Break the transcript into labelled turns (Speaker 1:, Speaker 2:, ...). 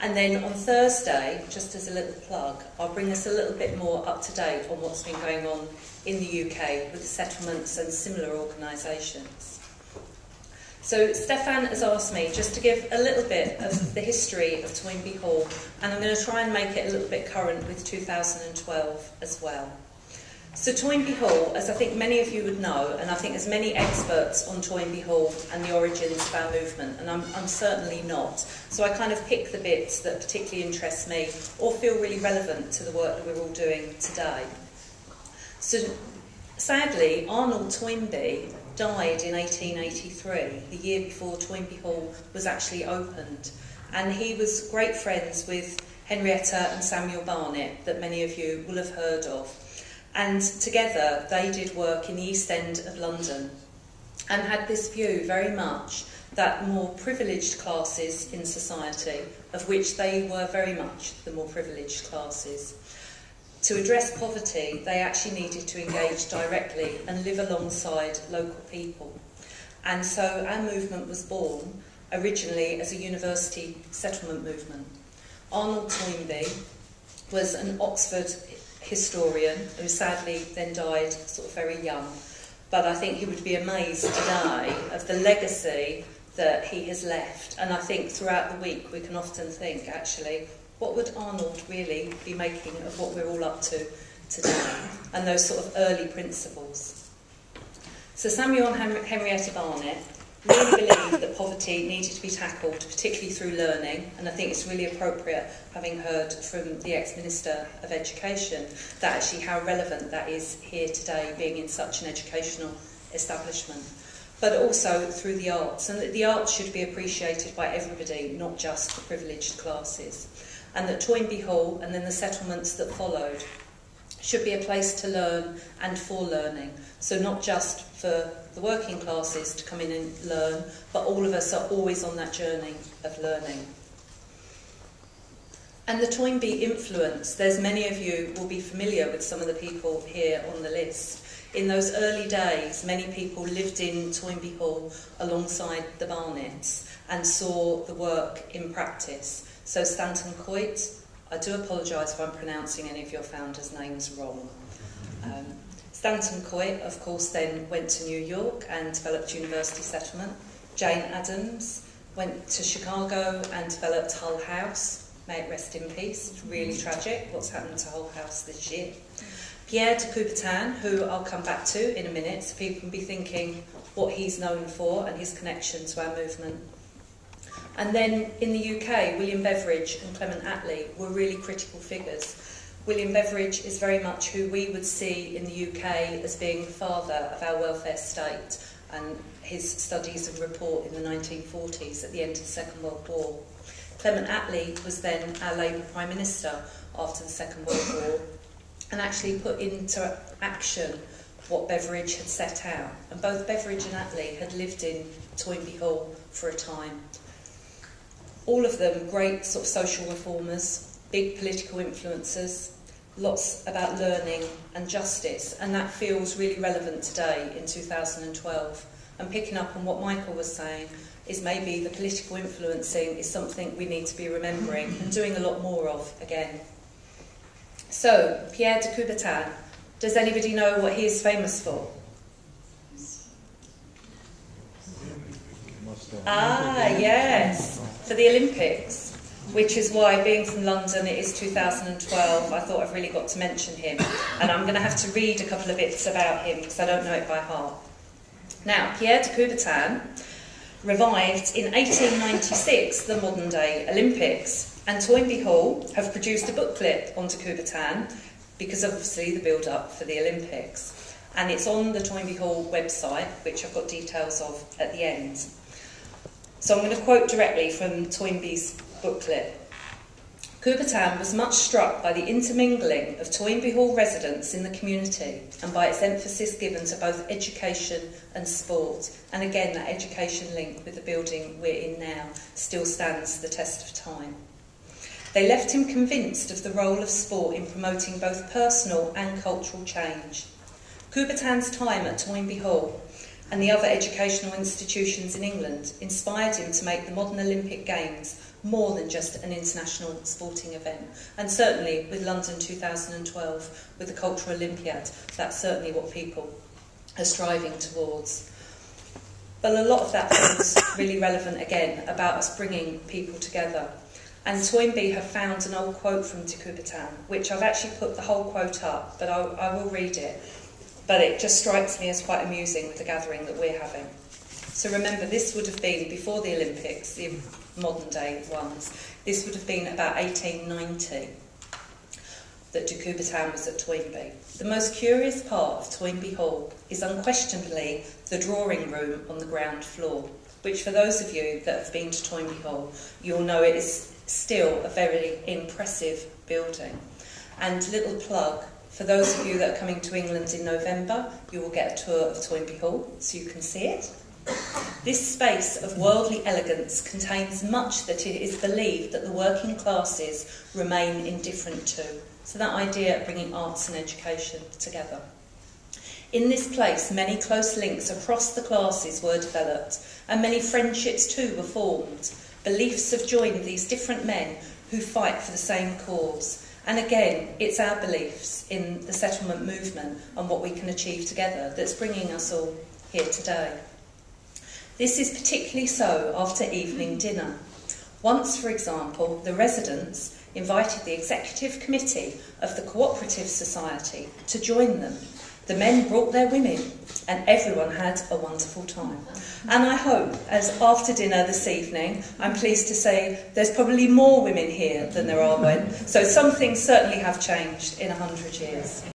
Speaker 1: And then on Thursday, just as a little plug, I'll bring us a little bit more up to date on what's been going on in the UK with the settlements and similar organisations. So Stefan has asked me just to give a little bit of the history of Toynebee Hall, and I'm going to try and make it a little bit current with 2012 as well. So Toynebee Hall, as I think many of you would know, and I think there's many experts on Toynebee Hall and the origins of our movement, and I'm certainly not. So I kind of pick the bits that particularly interest me or feel really relevant to the work that we're all doing today. So sadly, Arnold Toynbee died in 1883, the year before Toynebee Hall was actually opened. And he was great friends with Henrietta and Samuel Barnett, that many of you will have heard of. And together they did work in the East End of London and had this view very much that more privileged classes in society, of which they were very much the more privileged classes, to address poverty, they actually needed to engage directly and live alongside local people. And so our movement was born originally as a university settlement movement. Arnold Toynbee was an Oxford historian who sadly then died sort of very young. But I think he would be amazed today of the legacy that he has left. And I think throughout the week we can often think, actually, what would Arnold really be making of what we're all up to today? And those sort of early principles. So Samuel and Henrietta Barnett really believed that poverty needed to be tackled, particularly through learning. And I think it's really appropriate, having heard from the ex-Minister of Education, that actually how relevant that is here today, being in such an educational establishment. But also through the arts, and that the arts should be appreciated by everybody, not just the privileged classes. And that Toynebee Hall and then the settlements that followed should be a place to learn and for learning. So not just for the working classes to come in and learn, but all of us are always on that journey of learning. And the Toynbee influence, there's many of you will be familiar with some of the people here on the list. In those early days, many people lived in Toynebee Hall alongside the Barnetts and saw the work in practice. So Stanton Coit, I do apologise if I'm pronouncing any of your founders' names wrong. Stanton Coit, of course, then went to New York and developed University Settlement. Jane Addams went to Chicago and developed Hull House. May it rest in peace. It's really tragic what's happened to Hull House this year. Pierre de Coubertin, who I'll come back to in a minute, so people can be thinking what he's known for and his connection to our movement. And then in the UK, William Beveridge and Clement Attlee were really critical figures. William Beveridge is very much who we would see in the UK as being the father of our welfare state, and his studies and report in the 1940s at the end of the Second World War. Clement Attlee was then our Labour Prime Minister after the Second World War, and actually put into action what Beveridge had set out. And both Beveridge and Attlee had lived in Toynebee Hall for a time. All of them great sort of social reformers, big political influencers, lots about learning and justice, and that feels really relevant today in 2012. And picking up on what Michael was saying, is maybe the political influencing is something we need to be remembering and doing a lot more of again. So, Pierre de Coubertin, does anybody know what he is famous for? Yes, for the Olympics, which is why, being from London, it is 2012, I thought I've really got to mention him. And I'm going to have to read a couple of bits about him because I don't know it by heart. Now, Pierre de Coubertin revived in 1896 the modern-day Olympics, and Toynebee Hall have produced a booklet on de Coubertin because obviously the build-up for the Olympics. And it's on the Toynebee Hall website, which I've got details of at the end. So I'm going to quote directly from Toynbee's booklet. Coubertin was much struck by the intermingling of Toynebee Hall residents in the community and by its emphasis given to both education and sport. And again, that education link with the building we're in now still stands the test of time. They left him convinced of the role of sport in promoting both personal and cultural change. Coubertin's time at Toynebee Hall and the other educational institutions in England inspired him to make the modern Olympic Games more than just an international sporting event. And certainly with London 2012, with the Cultural Olympiad, that's certainly what people are striving towards. But a lot of that feels really relevant again about us bringing people together. And Toynebee have found an old quote from de Coubertin, which I've actually put the whole quote up, but I will read it. But it just strikes me as quite amusing with the gathering that we're having. So remember, this would have been before the Olympics, the modern day ones. This would have been about 1890 that de Coubertin was at Toynebee. The most curious part of Toynebee Hall is unquestionably the drawing room on the ground floor, which for those of you that have been to Toynebee Hall, you'll know it is still a very impressive building. And little plug, for those of you that are coming to England in November, you will get a tour of Toynebee Hall so you can see it. This space of worldly elegance contains much that it is believed that the working classes remain indifferent to. So that idea of bringing arts and education together. In this place, many close links across the classes were developed, and many friendships too were formed. Beliefs have joined these different men who fight for the same cause. And again, it's our beliefs in the settlement movement and what we can achieve together that's bringing us all here today. This is particularly so after evening dinner. Once, for example, the residents invited the executive committee of the Cooperative Society to join them. The men brought their women, and everyone had a wonderful time. And I hope, as after dinner this evening, I'm pleased to say there's probably more women here than there are men. So some things certainly have changed in 100 years.